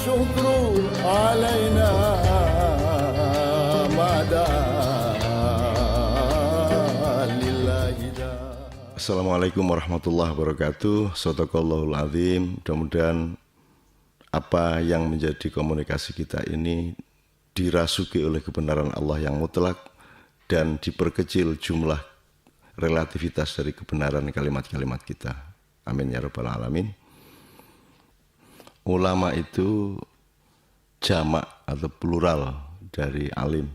والشكر علينا ما دام لله دام. Assalamualaikum warahmatullahi wabarakatuh. Shadaqallahul azim. Mudah-mudahan apa yang menjadi komunikasi kita ini dirasuki oleh kebenaran Allah yang mutlak dan diperkecil jumlah relativitas dari kebenaran kalimat-kalimat kita. Amin ya rabbal alamin. Ulama itu jamak atau plural dari alim.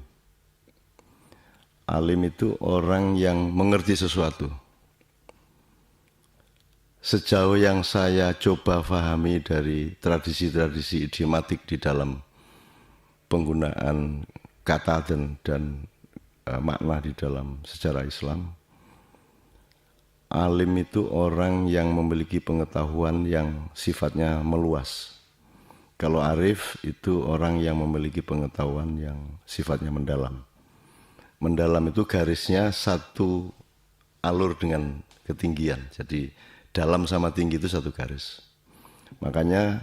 Alim itu orang yang mengerti sesuatu. Sejauh yang saya coba fahami dari tradisi-tradisi idiomatik di dalam penggunaan kata dan makna di dalam sejarah Islam, alim itu orang yang memiliki pengetahuan yang sifatnya meluas. Kalau arif itu orang yang memiliki pengetahuan yang sifatnya mendalam. Mendalam itu garisnya satu alur dengan ketinggian. Jadi dalam sama tinggi itu satu garis. Makanya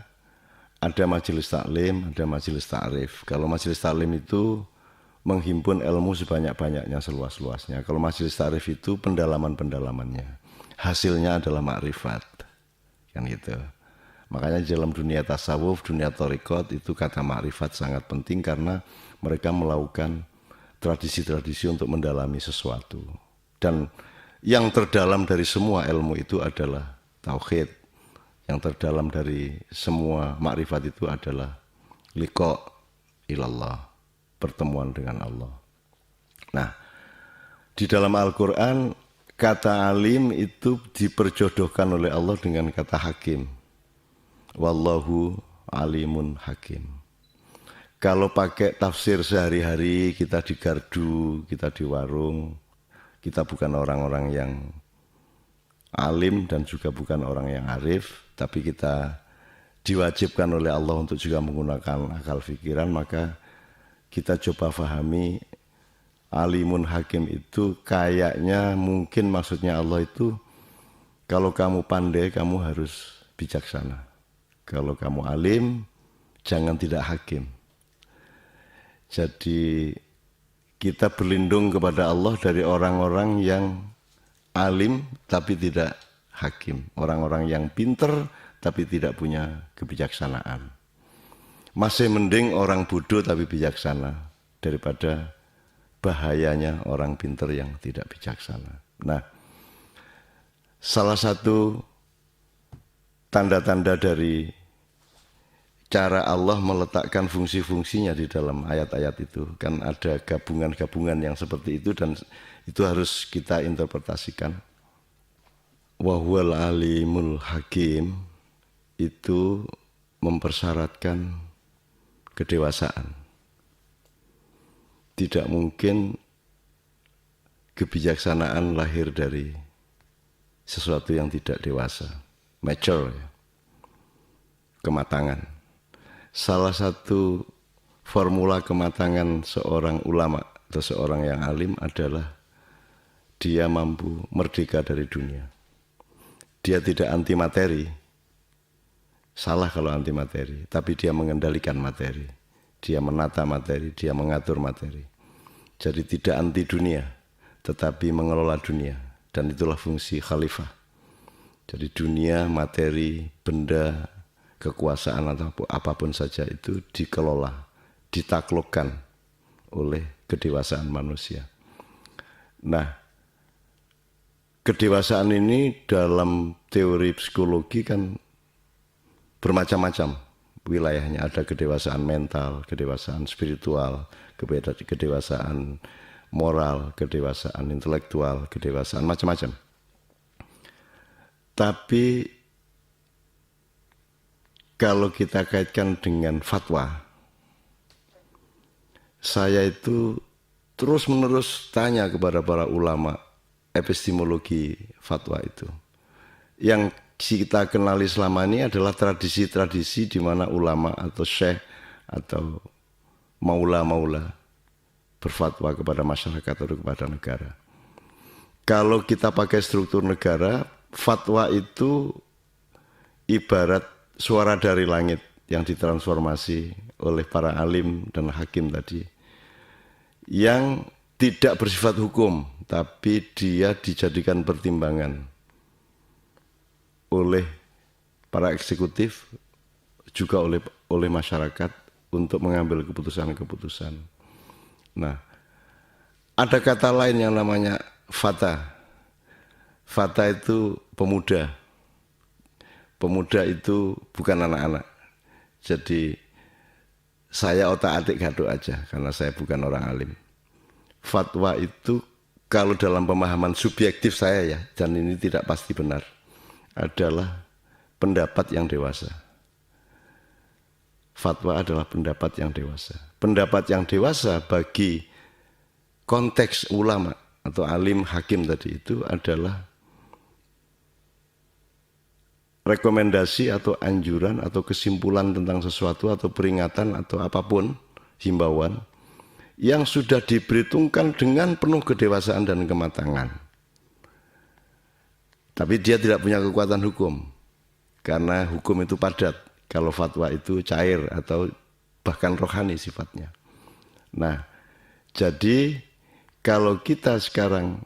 ada majelis taklim, ada majelis ta'rif. Kalau majelis taklim itu menghimpun ilmu sebanyak-banyaknya, seluas-luasnya. Kalau majelis ta'rif itu pendalaman-pendalamannya. Hasilnya adalah makrifat. Kan gitu. Makanya dalam dunia tasawuf, dunia thariqat itu kata makrifat sangat penting karena mereka melakukan tradisi-tradisi untuk mendalami sesuatu. Dan yang terdalam dari semua ilmu itu adalah tauhid. Yang terdalam dari semua makrifat itu adalah liqa ilallah, pertemuan dengan Allah. Nah, di dalam Al-Quran kata alim itu diperjodohkan oleh Allah dengan kata hakim. Wallahu alimun hakim. Kalau pakai tafsir sehari-hari, kita di gardu, kita di warung, kita bukan orang-orang yang alim dan juga bukan orang yang arif, tapi kita diwajibkan oleh Allah untuk juga menggunakan akal pikiran, maka kita coba fahami alimun hakim itu kayaknya mungkin maksudnya Allah itu kalau kamu pandai kamu harus bijaksana. Kalau kamu alim jangan tidak hakim. Jadi kita berlindung kepada Allah dari orang-orang yang alim tapi tidak hakim. Orang-orang yang pinter tapi tidak punya kebijaksanaan. Masih mending orang bodoh tapi bijaksana daripada bahayanya orang pinter yang tidak bijaksana. Nah, salah satu tanda-tanda dari cara Allah meletakkan fungsi-fungsinya di dalam ayat-ayat itu kan ada gabungan-gabungan yang seperti itu dan itu harus kita interpretasikan. Wa huwal alimul hakim itu mempersyaratkan kedewasaan. Tidak mungkin kebijaksanaan lahir dari sesuatu yang tidak dewasa, mature, kematangan. Salah satu formula kematangan seorang ulama atau seorang yang alim adalah dia mampu merdeka dari dunia. Dia tidak anti materi, salah kalau anti materi, tapi dia mengendalikan materi. Dia menata materi, dia mengatur materi. Jadi tidak anti dunia, tetapi mengelola dunia. Dan itulah fungsi khalifah. Jadi dunia, materi, benda, kekuasaan atau apapun saja itu dikelola, ditaklukkan oleh kedewasaan manusia. Nah, kedewasaan ini dalam teori psikologi kan bermacam-macam wilayahnya. Ada kedewasaan mental, kedewasaan spiritual, kedewasaan moral, kedewasaan intelektual, kedewasaan macam-macam. Tapi kalau kita kaitkan dengan fatwa, saya itu terus-menerus tanya kepada para ulama epistemologi fatwa itu. Yang kita kenali selama ini adalah tradisi-tradisi di mana ulama atau syekh atau maula-maula berfatwa kepada masyarakat atau kepada negara. Kalau kita pakai struktur negara, fatwa itu ibarat suara dari langit yang ditransformasi oleh para alim dan hakim tadi, yang tidak bersifat hukum, tapi dia dijadikan pertimbangan oleh para eksekutif, juga oleh masyarakat untuk mengambil keputusan-keputusan. Nah, ada kata lain yang namanya fata. Fata itu pemuda. Pemuda itu bukan anak-anak. Jadi saya otak-atik gaduk aja karena saya bukan orang alim. Fatwa itu kalau dalam pemahaman subjektif saya ya, dan ini tidak pasti benar, adalah pendapat yang dewasa. Fatwa adalah pendapat yang dewasa. Pendapat yang dewasa bagi konteks ulama atau alim hakim tadi itu adalah rekomendasi atau anjuran atau kesimpulan tentang sesuatu atau peringatan atau apapun, himbauan yang sudah diperhitungkan dengan penuh kedewasaan dan kematangan. Tapi dia tidak punya kekuatan hukum, karena hukum itu padat, kalau fatwa itu cair atau bahkan rohani sifatnya. Nah, jadi kalau kita sekarang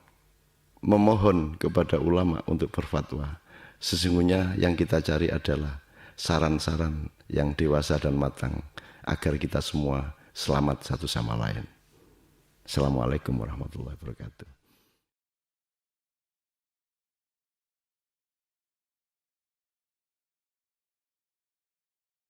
memohon kepada ulama untuk berfatwa, sesungguhnya yang kita cari adalah saran-saran yang dewasa dan matang agar kita semua selamat satu sama lain. Assalamualaikum warahmatullahi wabarakatuh.